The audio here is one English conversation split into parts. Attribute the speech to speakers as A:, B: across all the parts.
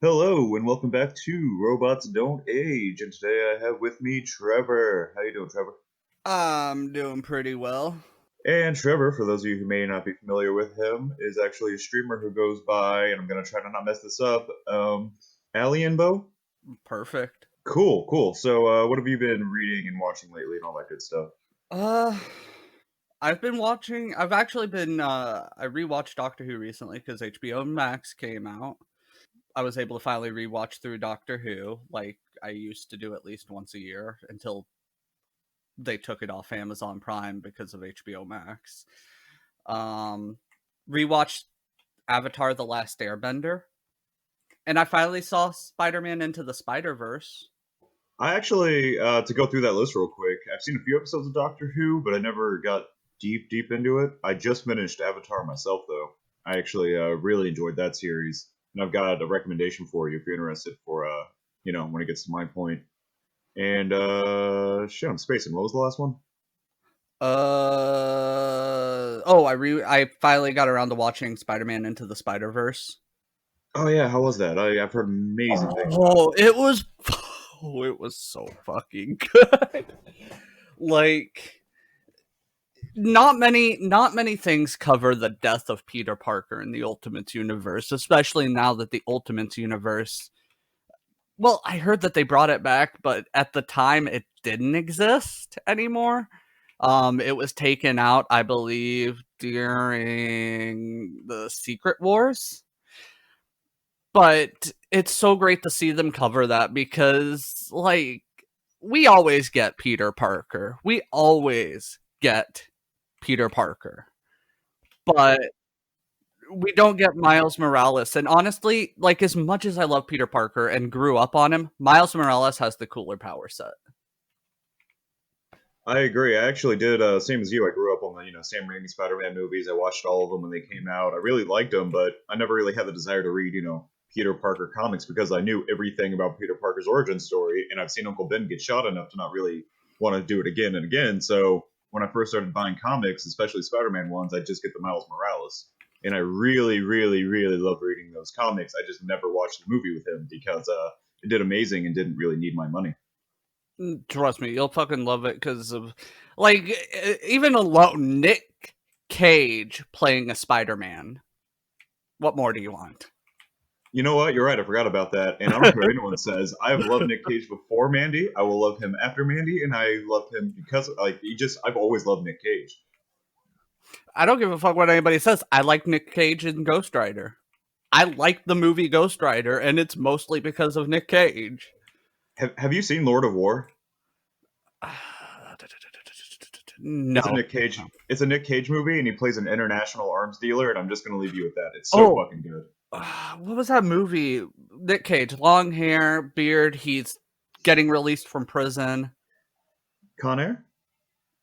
A: Hello and welcome back to Robots Don't Age. And today I have with me Trevor. How you doing, Trevor?
B: I'm doing pretty well.
A: And Trevor, for those of you who may not be familiar with him, is actually a streamer who goes by, and I'm gonna try to not mess this up. Alianbow.
B: Perfect.
A: Cool. So, what have you been reading and watching lately, and all that good stuff?
B: Uh, I've actually been, I rewatched Doctor Who recently because HBO Max came out. I was able to finally rewatch through Doctor Who, like I used to do at least once a year until they took it off Amazon Prime because of HBO Max. Um, Rewatched Avatar The Last Airbender, and I finally saw Spider-Man Into the Spider-Verse.
A: I actually, to go through that list real quick, I've seen a few episodes of Doctor Who, but I never got deep into it. I just finished Avatar myself, though. I actually really enjoyed that series, and I've got a recommendation for you if you're interested for, when it gets to my point. And shit, I'm spacing. What was the last one?
B: I finally got around to watching Spider-Man Into the Spider-Verse.
A: Oh yeah, how was that? I've heard amazing things about it.
B: Oh, it was it was so fucking good. Like not many things cover the death of Peter Parker in the Ultimate Universe, especially now that the Ultimate Universe, well, I heard that they brought it back, but at the time it didn't exist anymore. It was taken out, I believe, during the Secret Wars. But it's so great to see them cover that because, like, we always get Peter Parker. We always get Peter Parker. But we don't get Miles Morales. And honestly, like, as much as I love Peter Parker and grew up on him, Miles Morales has the cooler power set.
A: I agree. I actually did same as you. I grew up on the Sam Raimi Spider-Man movies. I watched all of them when they came out. I really liked them, but I never really had the desire to read Peter Parker comics because I knew everything about Peter Parker's origin story, and I've seen Uncle Ben get shot enough to not really want to do it again and again. So when I first started buying comics, especially Spider-Man ones, I just get the Miles Morales, and I really love reading those comics. I just never watched the movie with him because it did amazing and didn't really need my money.
B: Trust me, you'll fucking love it because of, like, even alone Nick Cage playing a Spider-Man. What more do you want?
A: You know what? You're right. I forgot about that. And I don't care what anyone says. I've loved Nick Cage before Mandy. I will love him after Mandy, and I love him because I've always loved Nick Cage.
B: I don't give a fuck what anybody says. I like Nick Cage in Ghost Rider. I like the movie Ghost Rider, and it's mostly because of Nick Cage.
A: Have you seen Lord of War? It's a
B: No.
A: Nick Cage. It's a Nick Cage movie, and he plays an international arms dealer. And I'm just gonna leave you with that. It's so
B: Oh,
A: fucking good.
B: what was that movie? Nick Cage, long hair, beard. He's getting released from prison.
A: Con Air?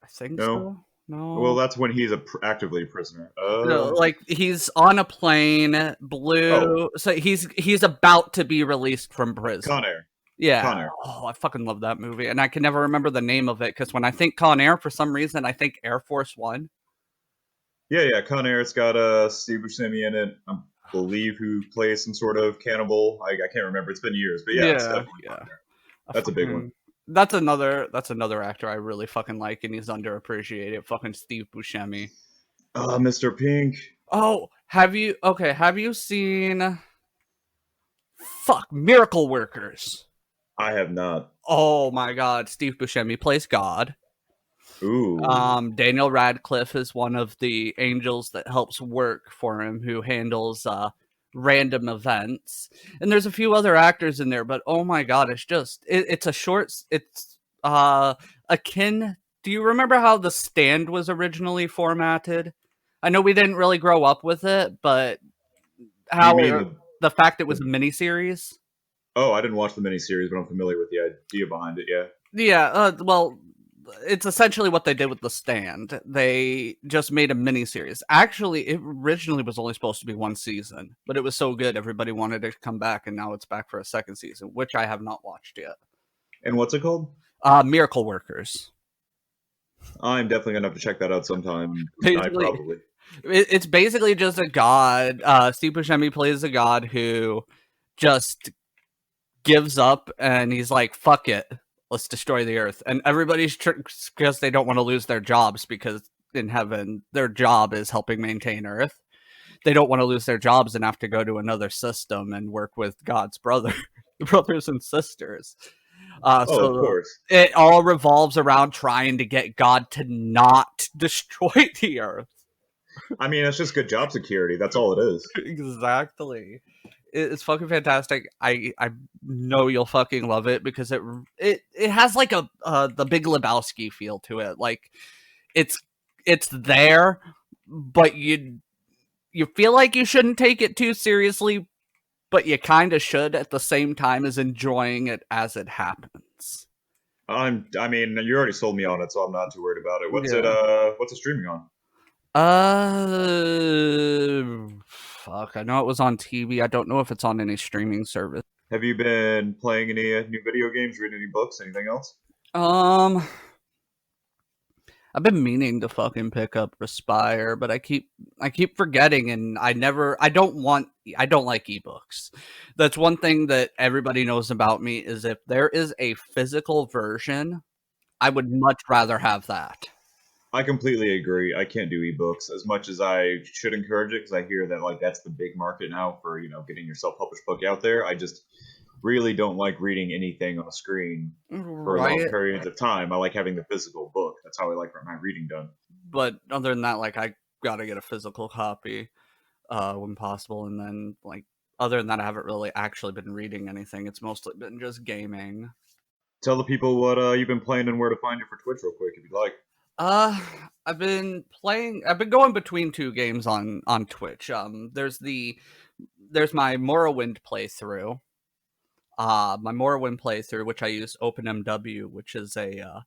B: I think
A: No.
B: so.
A: Well,
B: No.
A: that's when he's actively a prisoner.
B: No, like he's on a plane,
A: Oh,
B: blue. So he's about to be released from prison.
A: Con Air.
B: Yeah.
A: Con Air.
B: Oh, I fucking love that movie, and I can never remember the name of it because when I think Con Air, for some reason, I think Air Force One.
A: Yeah. Con Air. It's got Steve Buscemi in it. I believe who plays some sort of cannibal. I can't remember. It's been years, but yeah, it's
B: Yeah,
A: definitely Con
B: yeah.
A: Air.
B: I
A: That's a big one.
B: fucking that's another actor I really fucking like, and he's underappreciated. Fucking Steve Buscemi.
A: Mr. Pink.
B: Oh, have you seen Miracle Workers?
A: I have not.
B: Oh my god, Steve Buscemi plays God.
A: Ooh.
B: Daniel Radcliffe is one of the angels that helps work for him, who handles random events. And there's a few other actors in there, but oh my god, it's a short. It's akin. Do you remember how The Stand was originally formatted? I know we didn't really grow up with it, but
A: You
B: how
A: mean
B: the fact it was a
A: the?
B: miniseries.
A: Oh, I didn't watch the miniseries, but I'm familiar with the idea behind it. Yeah.
B: Yeah, well, it's essentially what they did with The Stand. They just made a miniseries. Actually, it originally was only supposed to be one season, but it was so good everybody wanted it to come back, and now it's back for a second season, which I have not watched yet.
A: And what's it called?
B: Miracle Workers.
A: I'm definitely gonna have to check that out sometime tonight,
B: Basically,
A: probably.
B: it's basically just a god. Steve Buscemi plays a god who just gives up and he's like, fuck it, let's destroy the earth. And everybody's because they don't want to lose their jobs, because in heaven their job is helping maintain earth. They don't want to lose their jobs and have to go to another system and work with God's brothers and sisters.
A: Oh, of
B: So
A: course.
B: it all revolves around trying to get God to not destroy the earth.
A: I mean, it's just good job security. That's all it is.
B: Exactly. It's fucking fantastic. I know you'll fucking love it because it has like a the Big Lebowski feel to it. Like it's there, but you feel like you shouldn't take it too seriously, but you kind of should at the same time as enjoying it as it happens.
A: I mean, you already sold me on it, so I'm not too worried about it.
B: Yeah.
A: What's it streaming on?
B: Fuck. I know it was on TV. I don't know if it's on any streaming service.
A: Have you been playing any new video games, reading any books, anything else?
B: Um, I've been meaning to fucking pick up Respire, but I keep forgetting, and I don't like ebooks. That's one thing that everybody knows about me, is if there is a physical version, I would much rather have that.
A: I completely agree. I can't do ebooks as much as I should encourage it because I hear that like that's the big market now for getting your self-published book out there. I just really don't like reading anything on a screen for long
B: Right.
A: periods of time. I like having the physical book. That's how I like my reading done.
B: But other than that, like, I gotta get a physical copy when possible, and then like other than that, I haven't really actually been reading anything. It's mostly been just gaming.
A: Tell the people what you've been playing and where to find you for Twitch real quick if you'd like.
B: Uh, I've been going between two games on Twitch. There's my Morrowind playthrough. My Morrowind playthrough, which I use OpenMW, which is a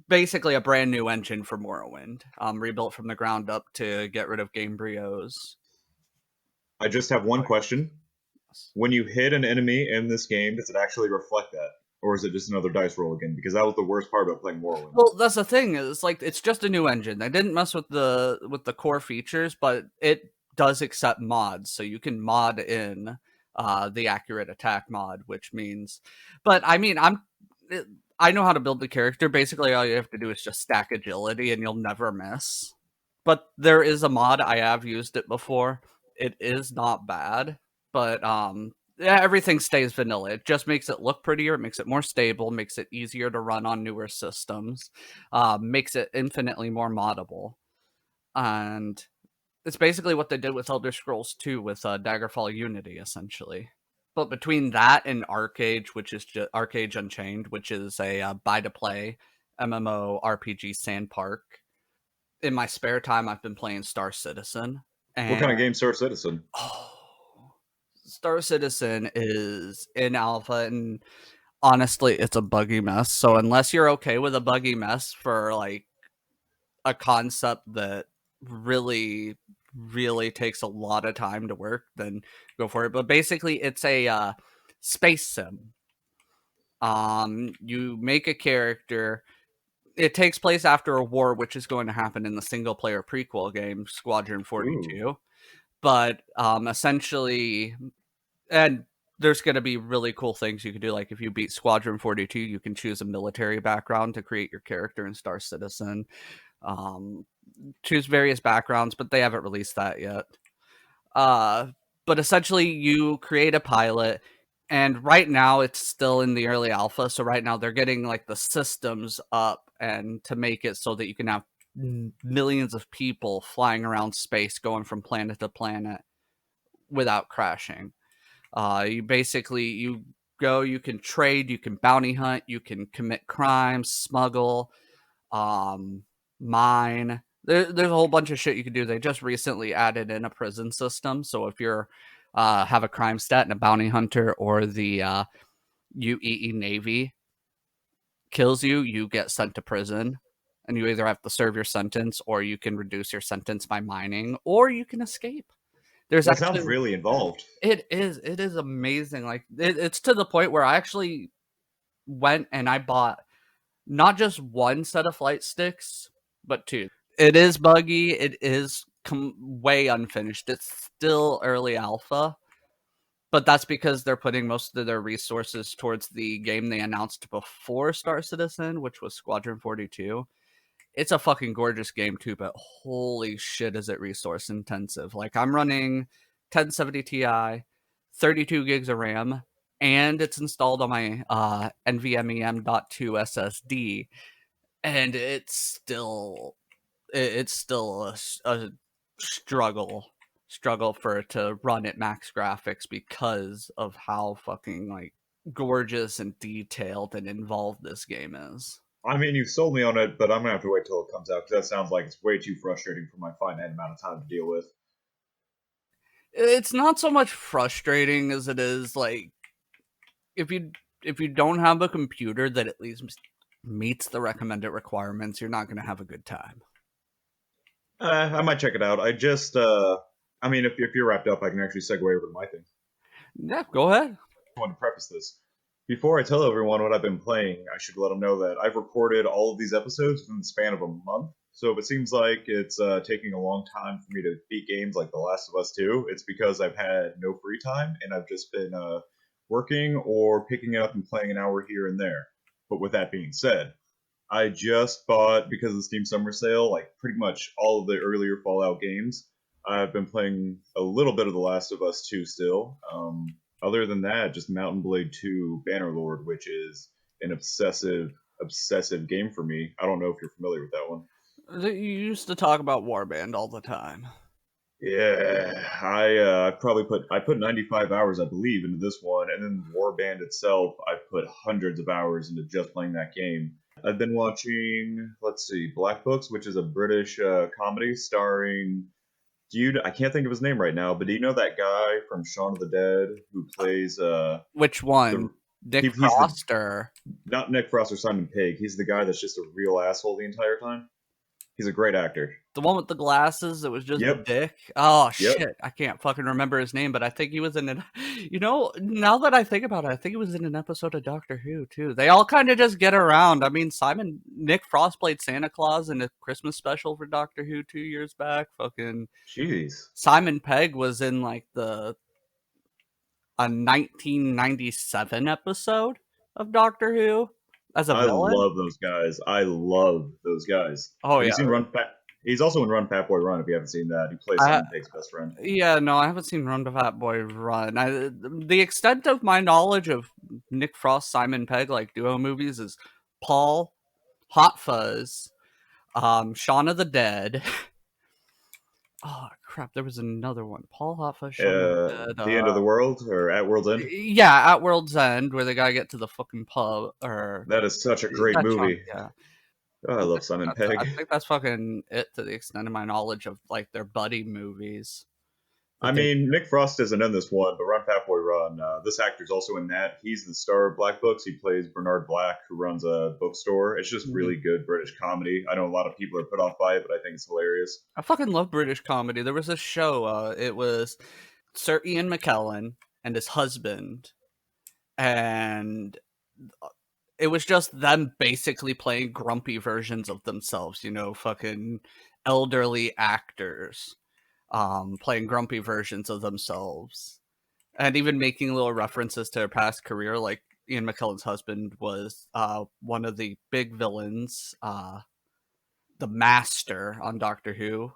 B: basically a brand new engine for Morrowind, rebuilt from the ground up to get rid of Gamebryo's.
A: I just have one question. When you hit an enemy in this game, does it actually reflect that? Or is it just another dice roll again? Because that was the worst part about playing Morrowind.
B: Well, that's the thing. Is like it's just a new engine. They didn't mess with the core features, but it does accept mods, so you can mod in the accurate attack mod, which means. But I mean, I know how to build the character. Basically, all you have to do is just stack agility, and you'll never miss. But there is a mod. I have used it before. It is not bad, but yeah, everything stays vanilla. It just makes it look prettier, it makes it more stable, makes it easier to run on newer systems, makes it infinitely more moddable. And it's basically what they did with Elder Scrolls 2 with Daggerfall Unity, essentially. But between that and Arcade, which is Arcade Unchained, which is a buy-to-play MMO RPG sandpark, in my spare time, I've been playing Star Citizen. And,
A: what kind of game, Star Citizen?
B: Oh, Star Citizen is in alpha, and honestly, it's a buggy mess. So unless you're okay with a buggy mess for like a concept that really, really takes a lot of time to work, then go for it. But basically, it's a space sim. You make a character. It takes place after a war, which is going to happen in the single player prequel game, Squadron 42.
A: Ooh.
B: But essentially, and there's going to be really cool things you can do. Like if you beat Squadron 42, you can choose a military background to create your character in Star Citizen. Choose various backgrounds, but they haven't released that yet. But essentially, you create a pilot, and right now it's still in the early alpha. So right now they're getting like the systems up and to make it so that you can have millions of people flying around space, going from planet to planet without crashing. You go, you can trade, you can bounty hunt, you can commit crimes, smuggle, mine. There's a whole bunch of shit you can do. They just recently added in a prison system. So if you're have a crime stat and a bounty hunter or the UEE Navy kills you, you get sent to prison. And you either have to serve your sentence or you can reduce your sentence by mining or you can escape. There's
A: That
B: actually
A: sounds really involved.
B: It is amazing. Like it's to the point where I actually went and I bought not just one set of flight sticks, but two. It is buggy. It is way unfinished. It's still early alpha, but that's because they're putting most of their resources towards the game they announced before Star Citizen, which was Squadron 42. It's a fucking gorgeous game too, but holy shit is it resource intensive. Like I'm running 1070 Ti, 32 gigs of RAM, and it's installed on my NVMe M.2 SSD, and it's still a struggle for it to run at max graphics because of how fucking like gorgeous and detailed and involved this game is.
A: I mean, you sold me on it, but I'm gonna have to wait till it comes out because that sounds like it's way too frustrating for my finite amount of time to deal with.
B: It's not so much frustrating as it is like if you don't have a computer that at least meets the recommended requirements, you're not going to have a good time.
A: I might check it out. I mean, if you're wrapped up, I can actually segue over to my thing.
B: Yeah, go ahead.
A: I want to preface this. Before I tell everyone what I've been playing, I should let them know that I've recorded all of these episodes within the span of a month. So if it seems like it's taking a long time for me to beat games like The Last of Us 2, it's because I've had no free time and I've just been working or picking it up and playing an hour here and there. But with that being said, I just bought, because of the Steam Summer Sale, like pretty much all of the earlier Fallout games. I've been playing a little bit of The Last of Us 2 still. Other than that, just Mountain Blade 2 Bannerlord, which is an obsessive game for me. I don't know if you're familiar with that one.
B: You used to talk about Warband all the time.
A: Yeah, I put 95 hours, I believe, into this one, and then Warband itself, I put hundreds of hours into just playing that game. I've been watching, let's see, Black Books, which is a British comedy starring dude. I can't think of his name right now, but do you know that guy from Shaun of the Dead who plays
B: Which
A: the
B: one? Dick
A: he's
B: Frost or
A: not Nick Frost or Simon Pegg. He's the guy that's just a real asshole the entire time. He's a great actor.
B: the one with the glasses that was just
A: Yep,
B: Dick? Oh
A: yep.
B: shit, I can't fucking remember his name, but I think he was in an. You know, now that I think about it, I think he was in an episode of Doctor Who too. They all kind of just get around. I mean, Nick Frost played Santa Claus in a Christmas special for Doctor Who 2 years back. Fucking
A: Jeez.
B: Simon Pegg was in like a 1997 episode of Doctor Who as a
A: I
B: villain.
A: love those guys. I love those guys.
B: Oh
A: Have you
B: yeah,
A: seen Run Fat? He's also in Run Fat Boy Run. If you haven't seen that, he plays
B: I
A: Simon Pegg's best friend.
B: yeah no, I haven't seen Run to Fat Boy Run. The extent of my knowledge of Nick Frost Simon Pegg like duo movies is Paul, Hot Fuzz, Shaun of the Dead. Oh crap, there was another one. Paul, Hot Fuzz, Shaun of the Dead.
A: The End of the World or At World's End.
B: Yeah, at World's End, where they gotta get to the fucking pub, or
A: That is such a great
B: that Shaun,
A: movie.
B: yeah.
A: Oh, I love Simon
B: I
A: Pegg.
B: think that's fucking it to the extent of my knowledge of like their buddy movies
A: I
B: that they.
A: mean, Nick Frost isn't in this one, but Run Fat Boy Run. This actor's also in that. He's the star of Black Books. He plays Bernard Black, who runs a bookstore. It's just
B: Mhm.
A: really good British comedy. I know a lot of people are put off by it, but I think it's hilarious.
B: I fucking love British comedy. There was a show. It was Sir Ian McKellen and his husband, and it was just them basically playing grumpy versions of themselves. You know, fucking elderly actors, playing grumpy versions of themselves, and even making little references to their past career. Like Ian McKellen's husband was one of the big villains, the Master on Doctor Who.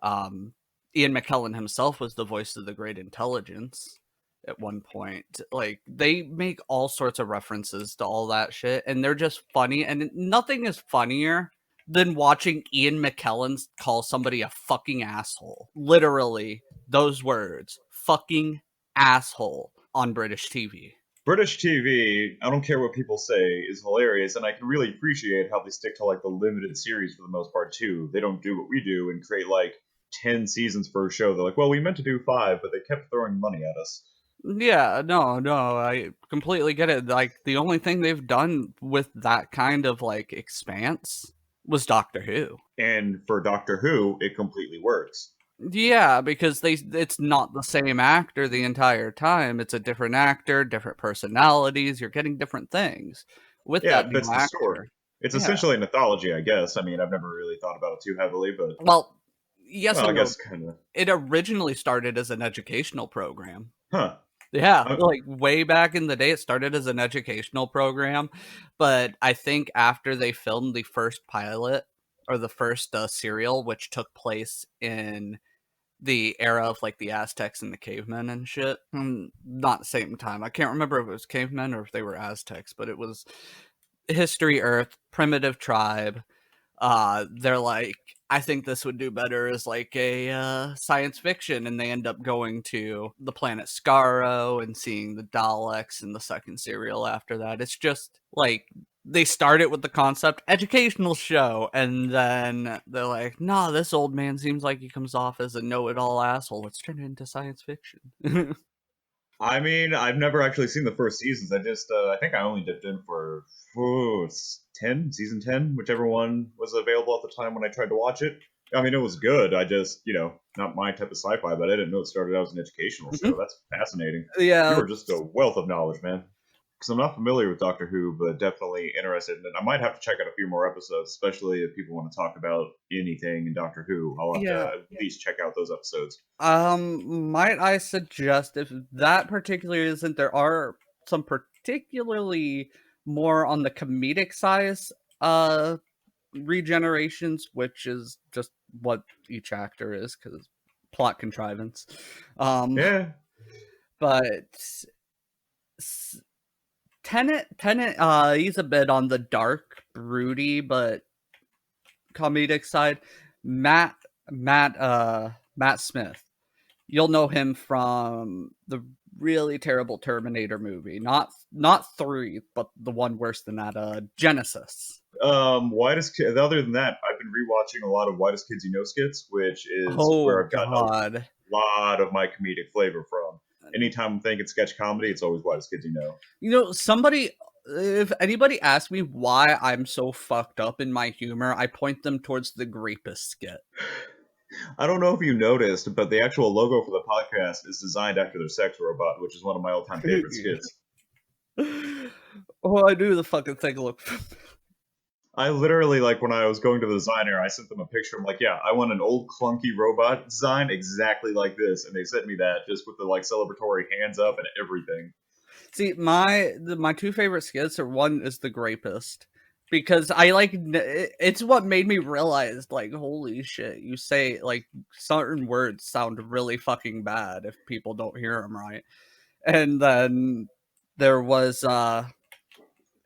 B: Ian McKellen himself was the voice of the Great Intelligence at one point. Like they make all sorts of references to all that shit, and they're just funny. And nothing is funnier than watching Ian McKellen call somebody a fucking asshole. Literally, those words, fucking asshole, on British TV.
A: British TV, I don't care what people say, is hilarious, and I can really appreciate how they stick to like the limited series for the most part too. They don't do what we do and create like 10 seasons for a show. They're like, well, we meant to do 5, but they kept throwing money at us.
B: Yeah, no, I completely get it. Like the only thing they've done with that kind of like expanse was Doctor Who.
A: And for Doctor Who, it completely works.
B: Yeah, because it's not the same actor the entire time. It's a different actor, different personalities. You're getting different things with
A: Yeah,
B: that
A: it
B: new
A: fits the story.
B: actor.
A: It's
B: Yeah.
A: essentially an anthology, I guess. I mean, I've never really thought about it too heavily, but
B: Well, yes
A: well, I
B: and no.
A: guess kind of.
B: It originally started as an educational program.
A: Huh.
B: Yeah,
A: Uh,
B: like way back in the day, it started as an educational program, but I think after they filmed the first pilot or the first serial, which took place in the era of like the Aztecs and the cavemen and shit, not the same time. I can't remember if it was cavemen or if they were Aztecs, but it was history Earth, primitive tribe. They're like, I think this would do better as like a science fiction, and they end up going to the planet Skaro and seeing the Daleks in the second serial after that. It's just like they start it with the concept educational show, and then they're like, nah, this old man seems like he comes off as a know-it-all asshole. Let's turn it into science fiction.
A: I mean, I've never actually seen the first seasons. I think I only dipped in for 10, season 10, whichever one was available at the time when I tried to watch it. I mean, it was good. I just, not my type of sci-fi, but I didn't know it started out as an educational show. That's fascinating. You
B: Yeah.
A: are just a wealth of knowledge, man. Because I'm not familiar with Doctor Who, but definitely interested in it. I might have to check out a few more episodes, especially if people want to talk about anything in Doctor Who. I'll have
B: Yeah.
A: to at least check out those episodes.
B: Might I suggest if that particularly isn't, there are some particularly more on the comedic size regenerations, which is just what each actor is because plot contrivance. Um,
A: Yeah,
B: but Tenet, he's a bit on the dark, broody, but comedic side. Matt, Matt Smith. You'll know him from the really terrible Terminator movie. Not 3, but the one worse than that, Genesis.
A: Other than that, I've been rewatching a lot of Whitest Kids You Know skits, which is
B: Oh
A: where I've gotten
B: god.
A: a lot of my comedic flavor from. Anytime I'm thinking sketch comedy, it's always Whitest Kids You Know.
B: You know, somebody if anybody asks me why I'm so fucked up in my humor, I point them towards the Grapus skit.
A: I don't know if you noticed, but the actual logo for the podcast is designed after their sex robot, which is one of my all-time favorite skits.
B: Oh, I knew the fucking thing looked.
A: I literally, like, when I was going to the designer, I sent them a picture. I'm like, yeah, I want an old clunky robot design exactly like this. And they sent me that just with the, like, celebratory hands up and everything.
B: See, my two favorite skits are, one is the Grapist, because I like it's what made me realize, like, holy shit, you say like certain words sound really fucking bad if people don't hear them right. And then there was I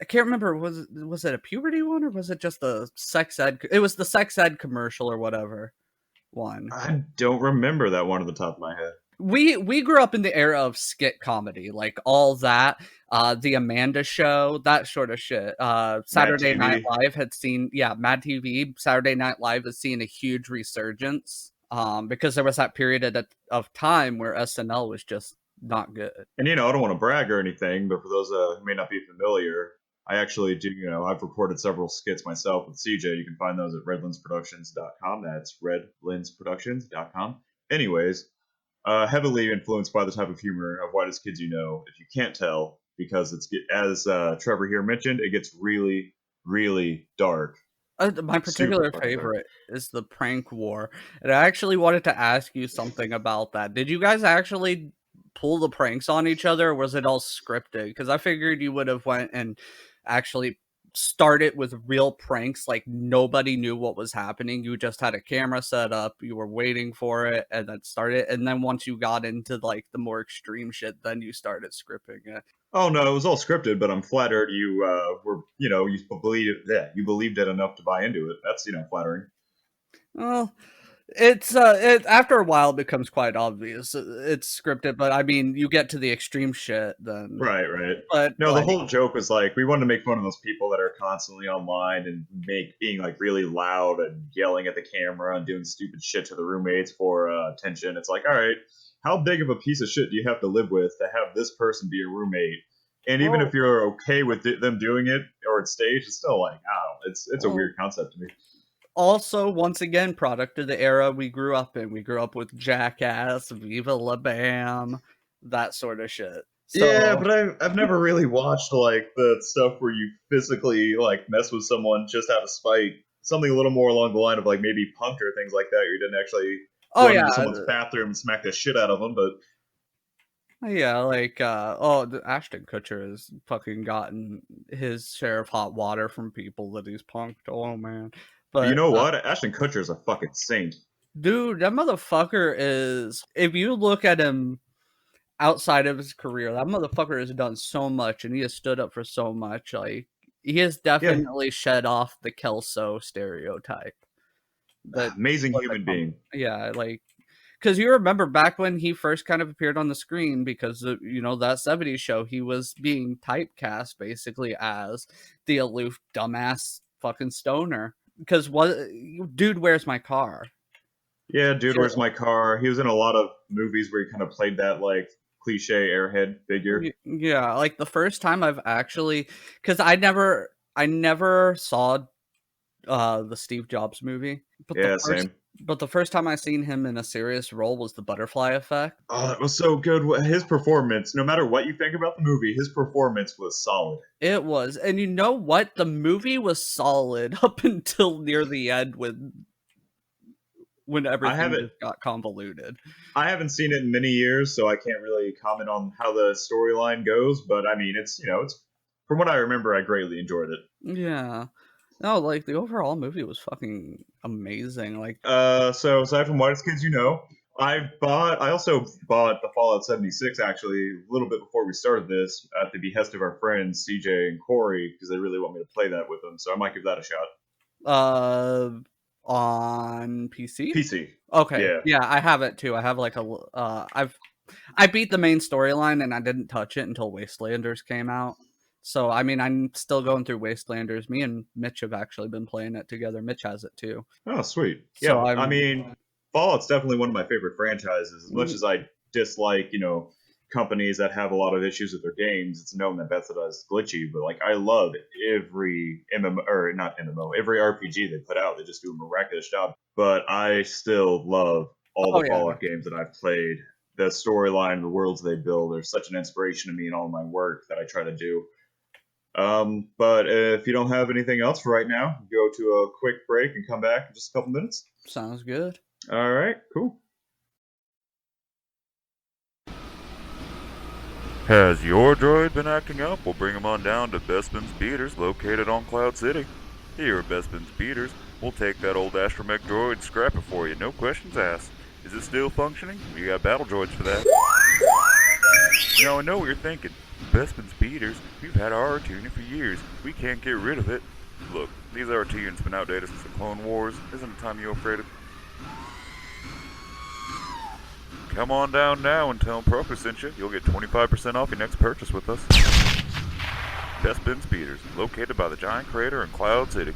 B: can't remember, was it a puberty one or was it just the sex ed? It was the sex ed commercial or whatever one.
A: I don't remember that one on the top of my head.
B: We grew up in the era of skit comedy, like all that, the Amanda Show, that sort of shit.
A: Mad
B: Saturday Night
A: TV.
B: Live had seen, yeah, Mad TV. Saturday Night Live has seen a huge resurgence, because there was that period of time where SNL was just not good.
A: And, I don't want to brag or anything, but for those who may not be familiar, I actually do, I've recorded several skits myself with CJ. You can find those at redlinsproductions.com. That's redlinsproductions.com. Anyways, heavily influenced by the type of humor of Whitest Kids You Know, if you can't tell, because as Trevor here mentioned, it gets really, really dark.
B: My
A: Super
B: particular
A: fucking dark.
B: favorite is the prank war, and I actually wanted to ask you something about that. Did you guys actually pull the pranks on each other, or was it all scripted? Because I figured you would have went and actually started with real pranks, like nobody knew what was happening. You just had a camera set up, you were waiting for it, and then started. And then once you got into like the more extreme shit, then you started scripting it.
A: Oh no, it was all scripted, but I'm flattered you you believed it enough to buy into it. That's flattering.
B: Well, it after a while it becomes quite obvious it's scripted, but I mean, you get to the extreme shit then.
A: Right, right.
B: But
A: No, the
B: like,
A: whole joke was like we wanted to make fun of those people that are constantly online and being like really loud and yelling at the camera and doing stupid shit to the roommates for attention. It's like, all right, how big of a piece of shit do you have to live with to have this person be your roommate? And even
B: well,
A: if you're okay with them doing it or it's staged, it's still like, oh, it's a
B: well,
A: weird concept to me.
B: also once again, product of the era we grew up in. We grew up with Jackass, Viva La Bam, that sort of shit.
A: Yeah,
B: So
A: but I've never really watched like the stuff where you physically like mess with someone just out of spite. Something a little more along the line of like maybe punk or things like that. You didn't actually
B: oh
A: run
B: yeah,
A: into someone's bathroom and smack the shit out of them, but
B: Yeah, like Ashton Kutcher has fucking gotten his share of hot water from people that he's punked. Oh man.
A: But you
B: But
A: know what? Ashton Kutcher's a fucking saint.
B: dude, that motherfucker is, if you look at him outside of his career, that motherfucker has done so much and he has stood up for so much. Like, he has
A: Yeah,
B: definitely shed off the Kelso stereotype. That
A: amazing
B: was a
A: human being.
B: yeah, like, because you remember back when he first kind of appeared on the screen, because of, that 70s show, he was being typecast basically as the aloof dumbass fucking stoner. Because what, dude, where's my car?
A: Yeah, dude, where's my car? He was in a lot of movies where he kind of played that like cliche airhead figure.
B: Yeah, like the first time I've actually, because I never saw the Steve Jobs movie, but
A: Yeah, same.
B: the first time I seen him in a serious role was The Butterfly Effect.
A: Oh, that was so good. His performance, no matter what you think about the movie, his performance was solid.
B: It was, and you know what? The movie was solid up until near the end when
A: I
B: everything
A: haven't
B: just got convoluted.
A: I haven't seen it in many years, so I can't really comment on how the storyline goes. But I mean, it's from what I remember, I greatly enjoyed it.
B: Yeah. No, like the overall movie was fucking amazing. Like,
A: So aside from Whitest Kids, I also bought the Fallout 76 actually a little bit before we started this at the behest of our friends CJ and Corey because they really want me to play that with them. So I might give that a shot.
B: uh, on PC.
A: PC,
B: Okay,
A: yeah.
B: yeah, I have it too. I have like I beat the main storyline and I didn't touch it until Wastelanders came out. So I mean, I'm still going through Wastelanders. Me and Mitch have actually been playing it together. Mitch has it too.
A: Oh, sweet.
B: So
A: Yeah, I
B: I'm
A: mean, Fallout's definitely one of my favorite franchises. As much as I dislike, companies that have a lot of issues with their games, it's known that Bethesda is glitchy, but like I love every MMO or not MMO, every RPG they put out. They just do a miraculous job. But I still love all
B: oh
A: the
B: yeah,
A: Fallout games that I've played. The storyline, the worlds they build, are such an inspiration to me in all my work that I try to do. But if you don't have anything else for right now, go to a quick break and come back in just a couple minutes.
B: sounds good.
A: All right, cool.
C: Has your droid been acting up? We'll bring him on down to Bespin's Beaters, located on Cloud City. Here at Bespin's Beaters, we'll take that old astromech droid and scrap it for you, no questions asked. Is it still functioning? We got battle droids for that. Now I know what you're thinking. Bespin's Beaters, we've had our R2 unit for years. We can't get rid of it. Look, these R2 units have been outdated since the Clone Wars. Isn't it time you upgraded? Come on down now and tell them Proco sent you. You'll get 25% off your next purchase with us. Bespin Speeders, located by the giant crater in Cloud City.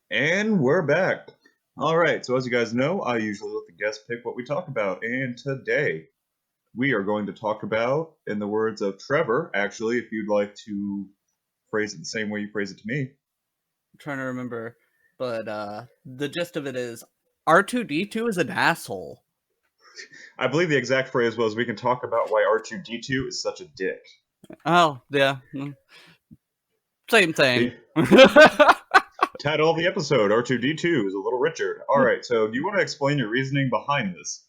A: And we're back. All right, so as you guys know, I usually let the guests pick what we talk about, and today we are going to talk about, in the words of Trevor, actually, if you'd like to phrase it the same way you phrase it to me.
B: I'm trying to remember, but the gist of it is R2D2 is an asshole.
A: I believe the exact phrase was, we can talk about why R2D2 is such a dick.
B: Oh yeah, same thing.
A: Title of the episode, R2D2 is a little Richard. All right, so do you want to explain your reasoning behind this?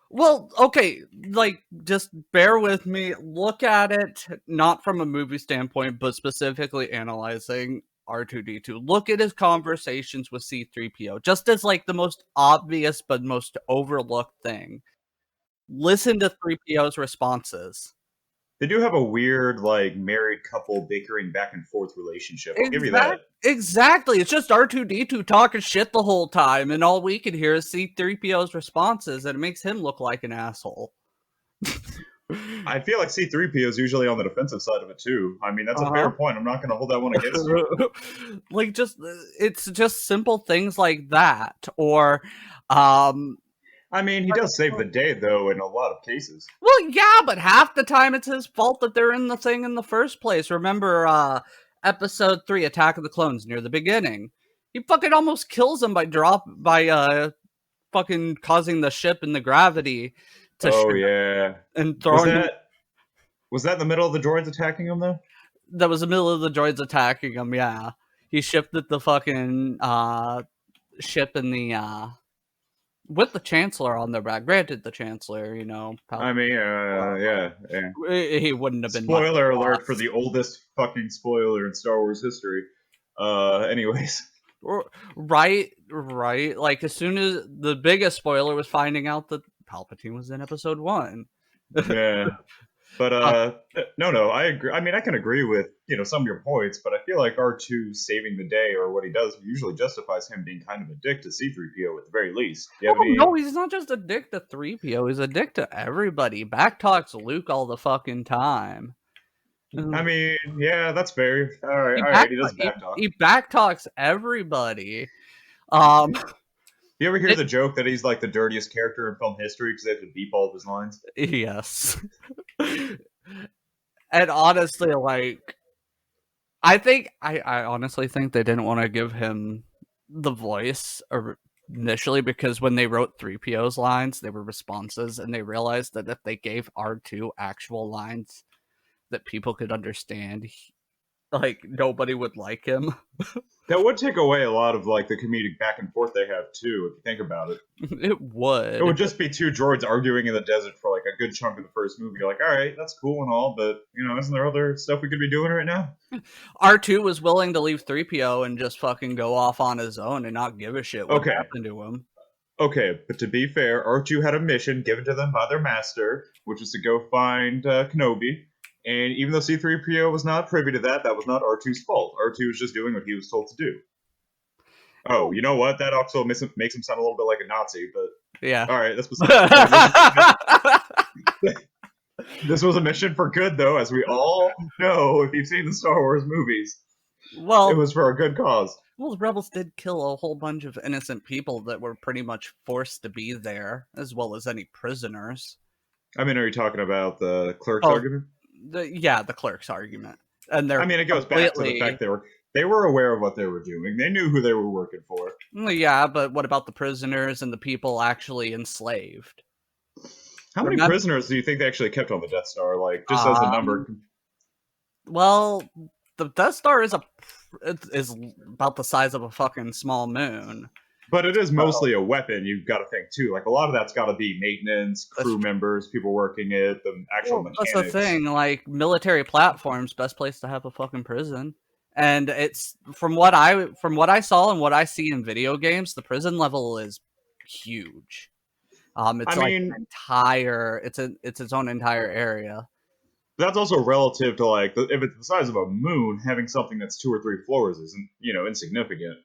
B: Well, okay, like, just bear with me. Look at it not from a movie standpoint, but specifically analyzing R2D2. Look at his conversations with C3PO, just as like the most obvious but most overlooked thing. Listen to 3PO's responses.
A: They do have a weird, like, married couple bickering back and forth relationship. I'll give you that.
B: Exactly. It's just R2D2 talking shit the whole time, and all we can hear is C3PO's responses, and it makes him look like an asshole.
A: I feel like C3PO is usually on the defensive side of it too. I mean, that's a fair point. I'm not going to hold that one against you.
B: Like, it's just simple things like that, or
A: I mean, he does save the day though in a lot of cases.
B: well, yeah, but half the time it's his fault that they're in the thing in the first place. Remember episode 3, Attack of the Clones, near the beginning? He fucking almost kills him by fucking causing the ship and the gravity to
A: yeah.
B: and throwing
A: Was that in the middle of the droids attacking him though?
B: That was the middle of the droids attacking him, yeah. He shifted the fucking ship in the with the Chancellor on their back. Granted, the Chancellor, you know,
A: I mean, yeah.
B: he wouldn't have been much
A: Spoiler
B: of a
A: alert for
B: loss.
A: the oldest fucking spoiler in Star Wars history. Anyways.
B: Right. Like, as soon as the biggest spoiler was finding out that Palpatine was in Episode 1.
A: Yeah. But no, I agree. I mean, I can agree with some of your points, but I feel like R2 saving the day or what he does usually justifies him being kind of a dick to C-3PO at the very least. Do you have
B: Oh,
A: any?
B: no, he's not just a dick to 3PO. He's a dick to everybody. Backtalks Luke all the fucking time.
A: I mean, yeah, that's fair. All
B: He,
A: right, he does backtalk.
B: he backtalks everybody.
A: You ever hear the joke that he's like the dirtiest character in film history because they have to beep all of his lines?
B: Yes. And honestly, like, I honestly think they didn't want to give him the voice initially, because when they wrote 3PO's lines, they were responses, and they realized that if they gave R2 actual lines that people could understand, like, nobody would like him.
A: That would take away a lot of like the comedic back and forth they have too, if you think about it.
B: It would.
A: It would just be two droids arguing in the desert for like a good chunk of the first movie. You're like, all right, that's cool and all, but isn't there other stuff we could be doing right now?
B: R2 was willing to leave 3PO and just fucking go off on his own and not give a shit what happened to him.
A: Okay, but to be fair, R2 had a mission given to them by their master, which was to go find Kenobi. And even though C-3PO was not privy to that, that was not R2's fault. R2 was just doing what he was told to do. Oh, you know what? That also makes him sound a little bit like a Nazi, but...
B: Yeah.
A: All right, that's This was a mission for good, though, as we all know if you've seen the Star Wars movies.
B: Well,
A: it was for a good cause.
B: Well, the rebels did kill a whole bunch of innocent people that were pretty much forced to be there, as well as any prisoners.
A: I mean, are you talking about the clerk's argument?
B: The clerk's argument. And
A: it goes back to the fact they were aware of what they were doing. They knew who they were working for.
B: Yeah, but what about the prisoners and the people actually enslaved?
A: How many prisoners do you think they actually kept on the Death Star? Like, just as a number.
B: Well, the Death Star is about the size of a fucking small moon.
A: But it is mostly a weapon, you've got to think, too. Like, a lot of that's got to be maintenance, crew members, people working it, the actual mechanics.
B: That's the thing, like, military platforms, best place to have a fucking prison. And it's, from what I saw and what I see in video games, the prison level is huge. It's its own entire area.
A: That's also relative to, like, if it's the size of a moon, having something that's 2 or 3 floors isn't, insignificant.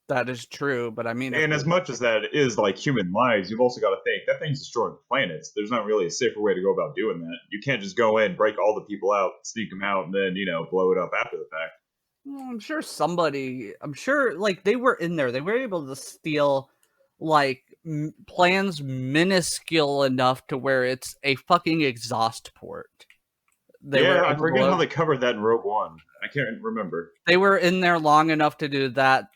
B: That is true, but I mean...
A: And as much as that is, like, human lives, you've also got to think, that thing's destroying planets. There's not really a safer way to go about doing that. You can't just go in, break all the people out, sneak them out, and then, blow it up after the fact.
B: I'm sure, like, they were in there. They were able to steal, like, plans minuscule enough to where it's a fucking exhaust port.
A: I forget how they covered that in Rogue One. I can't remember.
B: They were in there long enough to do that.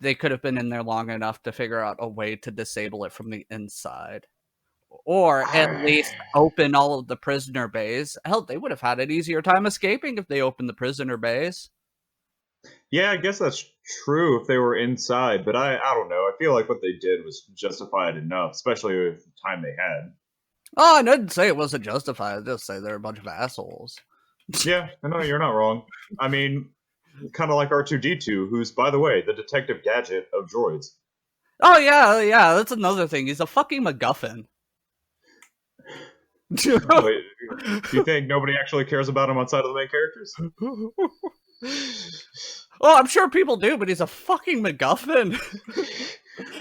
B: They could have been in there long enough to figure out a way to disable it from the inside. Or at least open all of the prisoner bays. Hell, they would have had an easier time escaping if they opened the prisoner bays.
A: Yeah, I guess that's true if they were inside, but I don't know. I feel like what they did was justified enough, especially with the time they had.
B: Oh, I didn't say it wasn't justified. I just say they're a bunch of assholes.
A: Yeah, no, you're not wrong. I mean, kind of like R2D2, who's, by the way, the detective gadget of droids.
B: Oh, yeah, that's another thing. He's a fucking MacGuffin.
A: Wait, do you think nobody actually cares about him outside of the main characters?
B: Oh, I'm sure people do, but he's a fucking MacGuffin.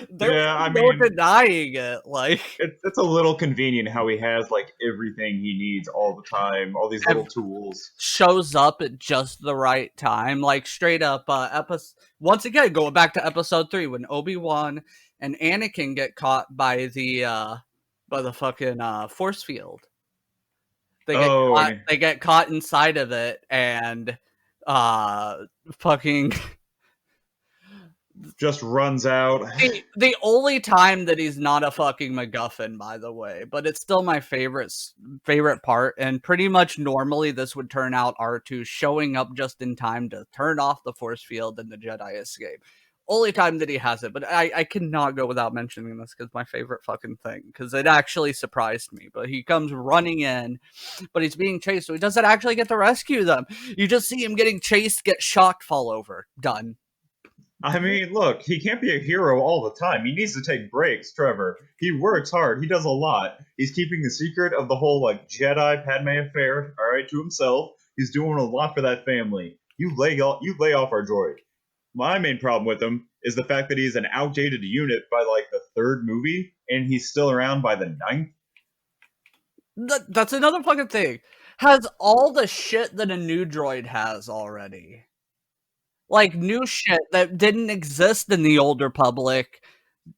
B: There's no denying it. Like,
A: it's a little convenient how he has like everything he needs all the time, all these little tools.
B: Shows up at just the right time, like straight up. Once again, going back to episode 3, when Obi-Wan and Anakin get caught by the fucking force field. They get caught inside of it, and fucking
A: just runs out.
B: The only time that he's not a fucking MacGuffin, by the way, but it's still my favorite part. And pretty much normally this would turn out R2 showing up just in time to turn off the force field and the Jedi escape. only time that he has it, but I cannot go without mentioning this because my favorite fucking thing, because it actually surprised me. But he comes running in, but he's being chased, so he doesn't actually get to rescue them. You just see him getting chased, get shocked, fall over. Done.
A: I mean, look, he can't be a hero all the time. He needs to take breaks, Trevor. He works hard. He does a lot. He's keeping the secret of the whole, like, Jedi Padme affair, all right, to himself. He's doing a lot for that family. You lay off our droid. My main problem with him is the fact that he's an outdated unit by, like, the third movie, and he's still around by the ninth.
B: That's another fucking thing. Has all the shit that a new droid has already. Like, new shit that didn't exist in the Old Republic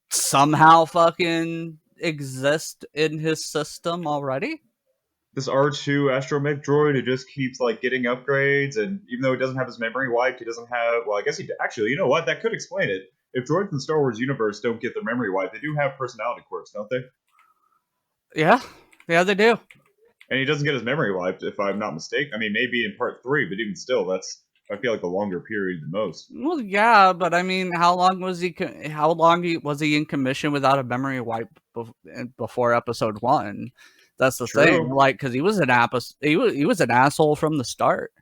B: somehow fucking exist in his system already?
A: This R2 astromech droid who just keeps, like, getting upgrades, and even though he doesn't have his memory wiped, he doesn't have... Well, I guess he... Actually, you know what? That could explain it. If droids in the Star Wars universe don't get their memory wiped, they do have personality quirks, don't they?
B: Yeah. Yeah, they do.
A: And he doesn't get his memory wiped, if I'm not mistaken. I mean, maybe in part 3, but even still, that's... I feel like a longer period than most.
B: Well, yeah, but I mean, how long was he in commission without a memory wipe before episode 1? That's the thing, like, because he was an asshole from the start.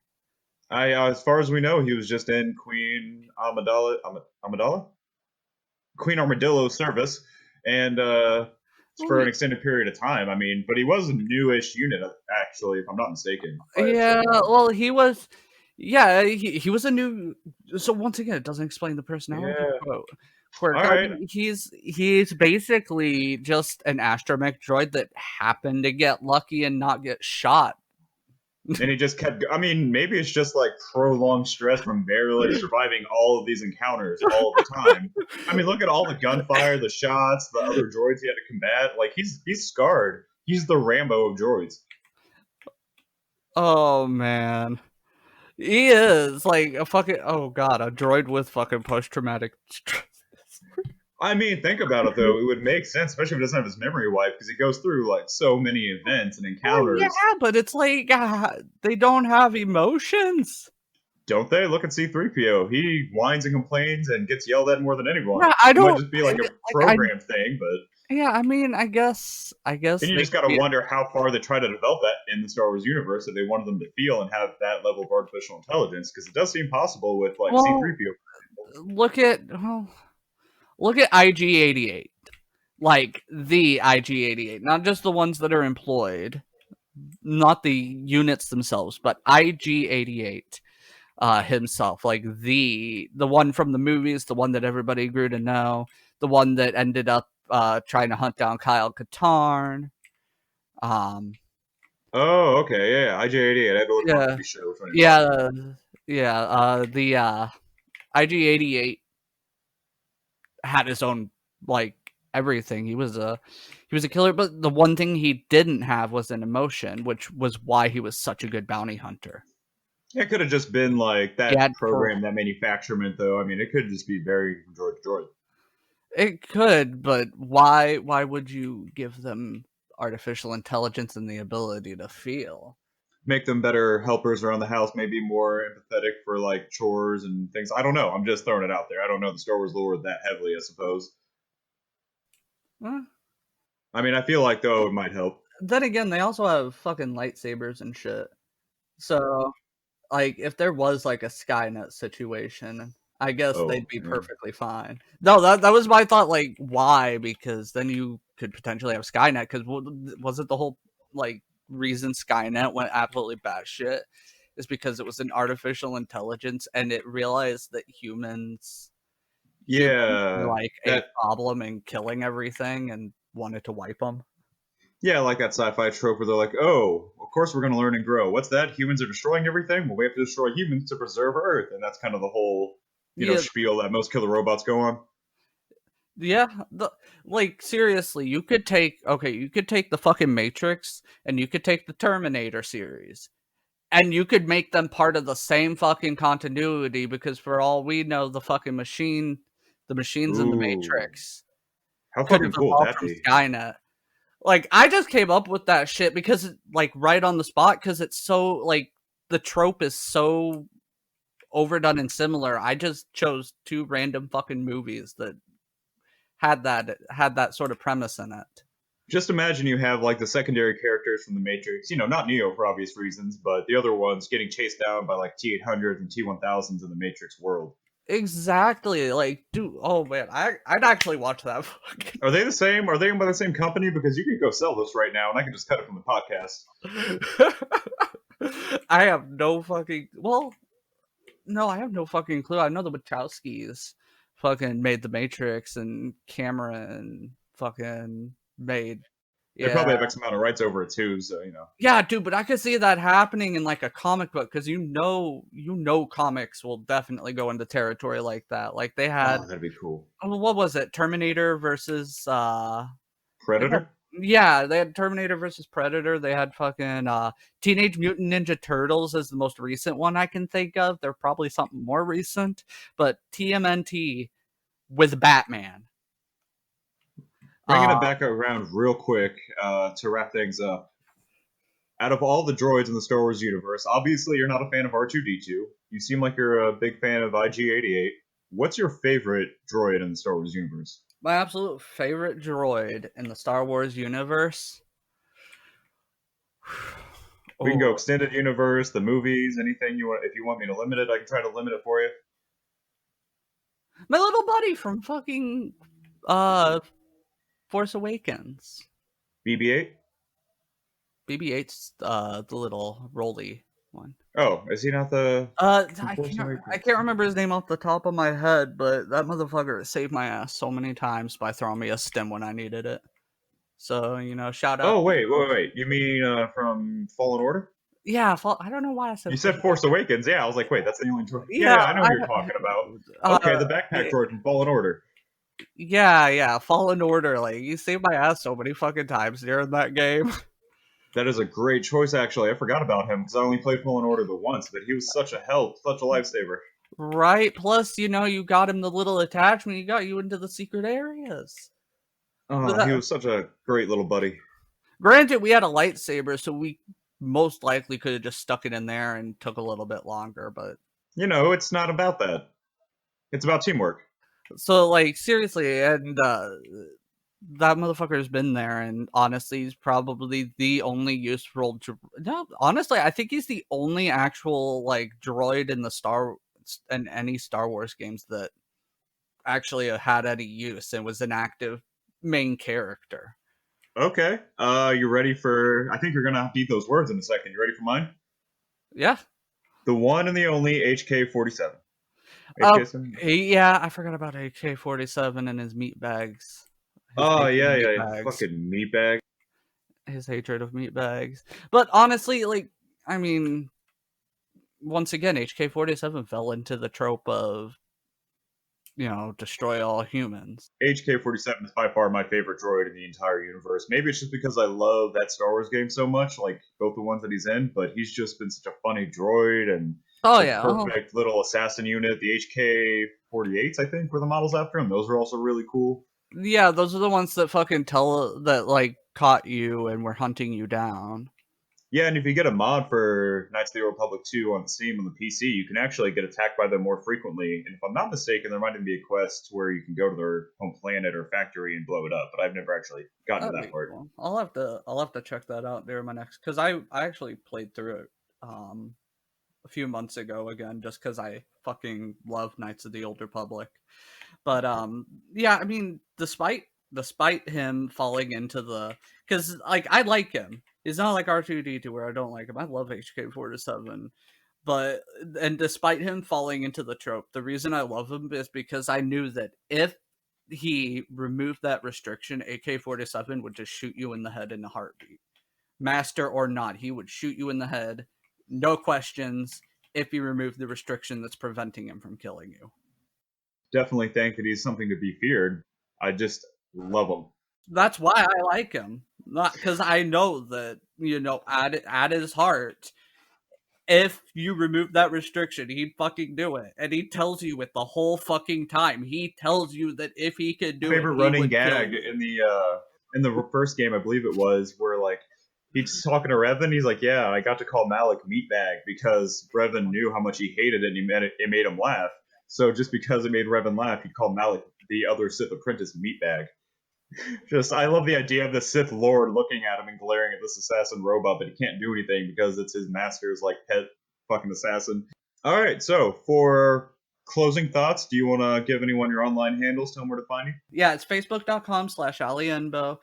A: As far as we know, he was just in Queen Queen Armadillo's service, and for an extended period of time. I mean, but he was a newish unit, actually, if I'm not mistaken.
B: Yeah, well, he was. Yeah, he was a new. So once again, it doesn't explain the personality quote.
A: Right.
B: He's basically just an astromech droid that happened to get lucky and not get shot.
A: And he just kept. I mean, maybe it's just like prolonged stress from barely surviving all of these encounters all the time. I mean, look at all the gunfire, the shots, the other droids he had to combat. Like he's scarred. He's the Rambo of droids.
B: Oh man. He is like a fucking a droid with fucking post-traumatic stress.
A: I mean, think about it though. It would make sense, especially if he doesn't have his memory wiped, because he goes through like so many events and encounters.
B: Yeah, but it's like they don't have emotions.
A: Don't they? Look at C-3PO. He whines and complains and gets yelled at more than anyone.
B: Yeah, I don't.
A: It might just be like a program thing, but.
B: Yeah, I mean, I guess.
A: And you just gotta wonder how far they try to develop that in the Star Wars universe, if they wanted them to feel and have that level of artificial intelligence, because it does seem possible with like C-3PO.
B: Look at IG-88, like the IG-88, not just the ones that are employed, not the units themselves, but IG-88 himself, like the one from the movies, the one that everybody grew to know, the one that ended up trying to hunt down Kyle Katarn.
A: Oh, okay, yeah, IG-88. I had to look up to be sure which one.
B: The IG-88 had his own like everything. He was a killer, but the one thing he didn't have was an emotion, which was why he was such a good bounty hunter.
A: It could have just been like that program, that manufacturement, though. I mean, it could just be very droid to droid.
B: It could, but why would you give them artificial intelligence and the ability to feel?
A: Make them better helpers around the house, maybe more empathetic for like chores and things. I don't know. I'm just throwing it out there. I don't know the Star Wars lore that heavily, I suppose. I mean, I feel like, though, it might help.
B: Then again, they also have fucking lightsabers and shit. So, like, if there was like a Skynet situation, I guess they'd be perfectly fine. No, that was my thought. Like, why? Because then you could potentially have Skynet. Because was it the whole like reason Skynet went absolutely batshit is because it was an artificial intelligence and it realized that humans were like a problem in killing everything and wanted to wipe them.
A: Yeah, like that sci-fi trope where they're like, oh, of course we're going to learn and grow. What's that? Humans are destroying everything? Well, we have to destroy humans to preserve Earth. And that's kind of the whole, spiel that most killer robots go on.
B: Yeah, like, seriously, you could take the fucking Matrix, and you could take the Terminator series, and you could make them part of the same fucking continuity, because for all we know, the machines in the Matrix
A: how fucking cool would that be?
B: Skynet. Like, I just came up with that shit because, like, right on the spot, because it's so, like, the trope is so overdone and similar. I just chose 2 random fucking movies that had that sort of premise in it.
A: Just imagine you have like the secondary characters from the Matrix, not Neo for obvious reasons, but the other ones getting chased down by like T-800s and T-1000s in the Matrix world.
B: Exactly. Like, dude, oh man, I'd actually watch that.
A: Are they the same? Are they owned by the same company? Because you could go sell this right now, and I can just cut it from the podcast.
B: I have no fucking. Well, no, I have no fucking clue. I know the Wachowskis fucking made the Matrix, and Cameron fucking made.
A: They probably have X amount of rights over it too, so
B: Yeah, dude, but I could see that happening in like a comic book because comics will definitely go into territory like that. Like they had,
A: that'd be cool.
B: What was it? Terminator versus
A: Predator.
B: Yeah, they had Terminator versus Predator. They had fucking Teenage Mutant Ninja Turtles is the most recent one I can think of. They're probably something more recent, but TMNT with Batman.
A: Bringing it back around real quick to wrap things up. Out of all the droids in the Star Wars universe, obviously you're not a fan of R2D2. You seem like you're a big fan of IG-88. What's your favorite droid in the Star Wars universe?
B: My absolute favorite droid in the Star Wars universe?
A: We can go extended universe, the movies, anything you want. If you want me to limit it, I can try to limit it for you.
B: My little buddy from fucking Force Awakens.
A: BB-8?
B: BB-8's the little roly one.
A: Oh, is he not the?
B: I can't remember his name off the top of my head, but that motherfucker saved my ass so many times by throwing me a stim when I needed it. So shout out.
A: Oh wait! You mean from Fallen Order?
B: Yeah, I don't know why I said.
A: You said Force Awakens. Yeah, I was like, wait, that's the only droid. Yeah, I know who you're talking about. Okay, the backpack droid from Fallen Order.
B: Yeah, Fallen Order. Like, you saved my ass so many fucking times during that game.
A: That is a great choice, actually. I forgot about him because I only played Fallen Order the once, but he was such a help, such a lifesaver.
B: Right. Plus, you got him the little attachment. He got you into the secret areas.
A: Oh, he was such a great little buddy.
B: Granted, we had a lightsaber, so we most likely could have just stuck it in there and took a little bit longer, but...
A: it's not about that. It's about teamwork.
B: So, like, seriously, and that motherfucker's been there, and honestly, he's probably the only useful... No, honestly, I think he's the only actual, like, droid in any Star Wars games that actually had any use and was an active main character.
A: Okay. You ready for... I think you're going to have to eat those words in a second. You ready for mine?
B: Yeah.
A: The one and the only HK-47.
B: Yeah, I forgot about HK-47 and his meat bags.
A: Yeah. Fucking meat bag.
B: His hatred of meat bags. But honestly, like, I mean, once again, HK-47 fell into the trope of, destroy all humans.
A: HK-47 is by far my favorite droid in the entire universe. Maybe it's just because I love that Star Wars game so much, like both the ones that he's in, but he's just been such a funny droid and perfect little assassin unit. The HK-48s, I think, were the models after him. Those were also really cool.
B: Yeah, those are the ones that fucking caught you and were hunting you down.
A: Yeah, and if you get a mod for Knights of the Old Republic 2 on Steam on the PC, you can actually get attacked by them more frequently. And if I'm not mistaken, there might even be a quest where you can go to their home planet or factory and blow it up. But I've never actually gotten to that part.
B: Cool. I'll have to check that out during my next, because I actually played through it a few months ago again, just because I fucking love Knights of the Old Republic. But yeah, I mean, despite him falling into the, because like I like him. He's not like R2D2 where I don't like him. I love HK-47. And despite him falling into the trope, the reason I love him is because I knew that if he removed that restriction, AK-47 would just shoot you in the head in a heartbeat. Master or not, he would shoot you in the head, no questions, if he removed the restriction that's preventing him from killing you.
A: Definitely think that he's something to be feared. I just love him.
B: That's why I like him. Not because I know that, at his heart, if you remove that restriction, he'd fucking do it. And he tells you it the whole fucking time. He tells you that if he could do
A: favorite
B: it,
A: running gag in the first game, I believe it was, where like he's talking to Revan. He's like, "Yeah, I got to call Malik meatbag because Revan knew how much he hated it, and it made him laugh. So just because it made Revan laugh, he'd call Malik, the other Sith apprentice, meatbag." Just, I love the idea of the Sith Lord looking at him and glaring at this assassin robot, but he can't do anything because it's his master's like pet fucking assassin. All right, so for closing thoughts, do you want to give anyone your online handles? Tell them where to find you.
B: Yeah, it's facebook.com/Alianbow.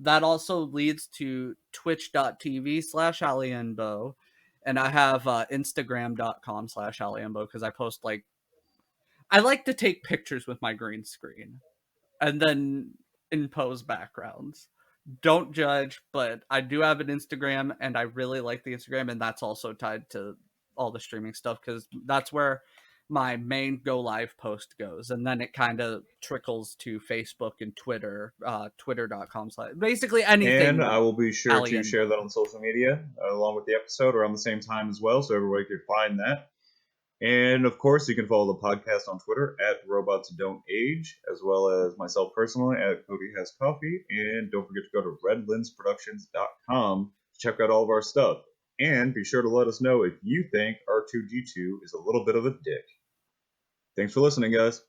B: That also leads to twitch.tv/Alianbow. And I have instagram.com/Alianbow because I post I like to take pictures with my green screen and then impose backgrounds. Don't judge, but I do have an Instagram and I really like the Instagram, and that's also tied to all the streaming stuff because that's where my main go live post goes, and then it kind of trickles to Facebook and Twitter, twitter.com/ basically anything.
A: And I will be sure to
B: Alianbow.
A: share that on social media along with the episode around the same time as well, so everybody could find that. And of course, you can follow the podcast on Twitter at Robots Don't Age, as well as myself personally at Cody Has Coffee. And don't forget to go to redlensproductions.com to check out all of our stuff. And be sure to let us know if you think R2D2 is a little bit of a dick. Thanks for listening, guys.